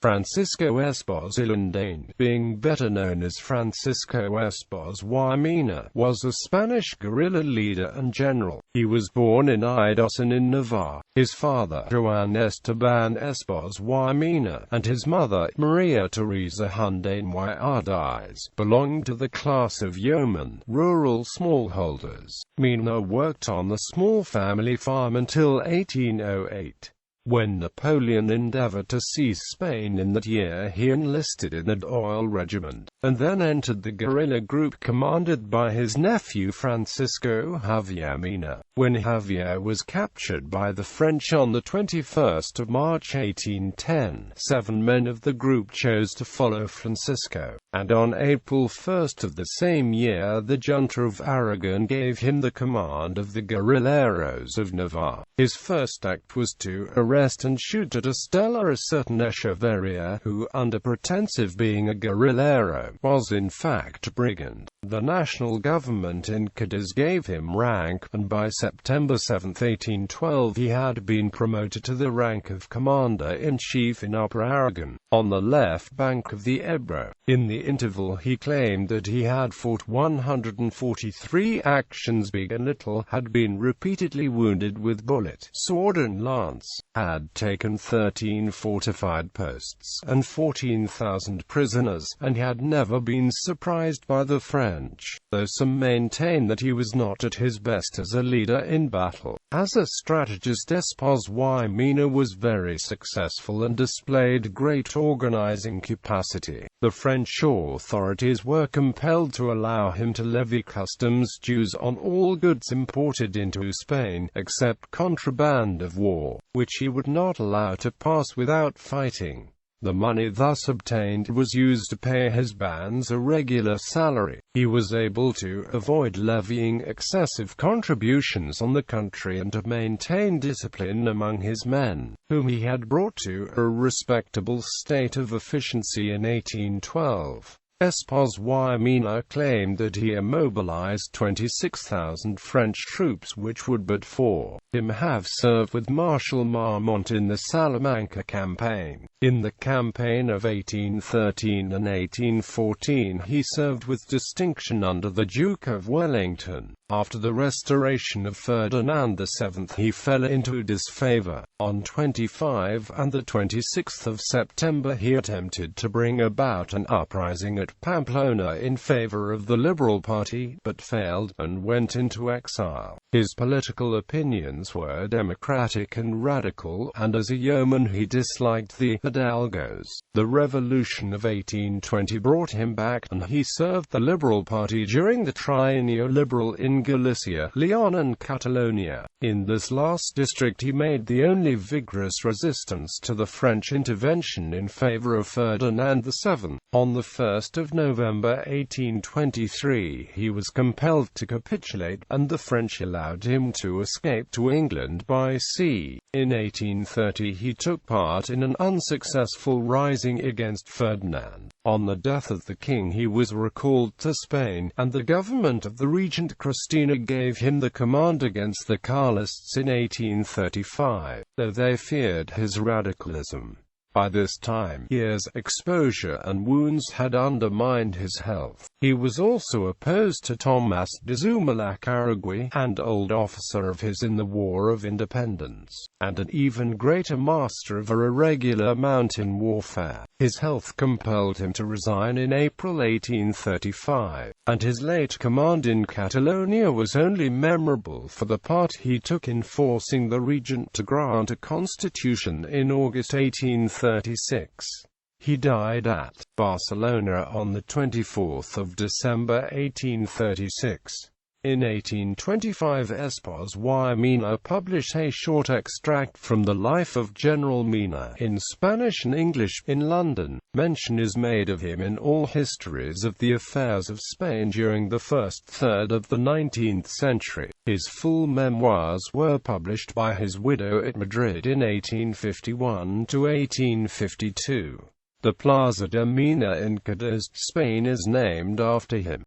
Francisco Espoz Ilundáin, being better known as Francisco Espoz y Mina, was a Spanish guerrilla leader and general. He was born in Idocin in Navarre. His father, Juan Esteban Espoz y Mina, and his mother, Maria Teresa Hundain y Ardaiz, belonged to the class of yeomen, rural smallholders. Mina worked on the small family farm until 1808. When Napoleon endeavored to seize Spain in that year, he enlisted in the oil regiment, and then entered the guerrilla group commanded by his nephew Francisco Javier Mina. When Javier was captured by the French on the 21st of March 1810, 7 men of the group chose to follow Francisco, and on April 1st of the same year the junta of Aragon gave him the command of the guerrilleros of Navarre. His first act was to arrest and shoot at Estella a certain Echeverria, who, under pretense of being a guerrillero, was in fact a brigand. The national government in Cadiz gave him rank, and by September 7, 1812 he had been promoted to the rank of Commander-in-Chief in Upper Aragon, on the left bank of the Ebro. In the interval he claimed that he had fought 143 actions, big and little, had been repeatedly wounded with bullet, sword and lance, had taken 13 fortified posts, and 14,000 prisoners, and had never been surprised by the French, though some maintain that he was not at his best as a leader in battle. As a strategist, Espoz y Mina was very successful and displayed great organizing capacity. The French authorities were compelled to allow him to levy customs dues on all goods imported into Spain, except contraband of war, which he would not allow to pass without fighting. The money thus obtained was used to pay his bands a regular salary. He was able to avoid levying excessive contributions on the country and to maintain discipline among his men, whom he had brought to a respectable state of efficiency in 1812. Espoz y Mina claimed that he immobilized 26,000 French troops which would but for him have served with Marshal Marmont in the Salamanca campaign. In the campaign of 1813 and 1814 he served with distinction under the Duke of Wellington. After the restoration of Ferdinand VII he fell into disfavor. On 25 and the 26th of September he attempted to bring about an uprising at Pamplona in favor of the Liberal Party, but failed, and went into exile. His political opinions were democratic and radical, and as a yeoman he disliked the Hidalgos. The revolution of 1820 brought him back, and he served the Liberal Party during the Triennial Liberal in Galicia, Leon and Catalonia. In this last district he made the only vigorous resistance to the French intervention in favor of Ferdinand VII. On the 1st of November 1823 he was compelled to capitulate, and the French allowed him to escape to England by sea. In 1830 he took part in an unsuccessful rising against Ferdinand. On the death of the king he was recalled to Spain, and the government of the regent Christina gave him the command against the Carlists in 1835, though they feared his radicalism. By this time, years' exposure and wounds had undermined his health. He was also opposed to Tomás de Zumalacárregui, an old officer of his in the War of Independence, and an even greater master of irregular mountain warfare. His health compelled him to resign in April 1835, and his late command in Catalonia was only memorable for the part he took in forcing the regent to grant a constitution in August 1836. He died at Barcelona on the 24th of December 1836. In 1825 Espoz y Mina published a short extract from the life of General Mina, in Spanish and English. In London, mention is made of him in all histories of the affairs of Spain during the first third of the 19th century. His full memoirs were published by his widow at Madrid in 1851 to 1852. The Plaza de Mina in Cadiz, Spain is named after him.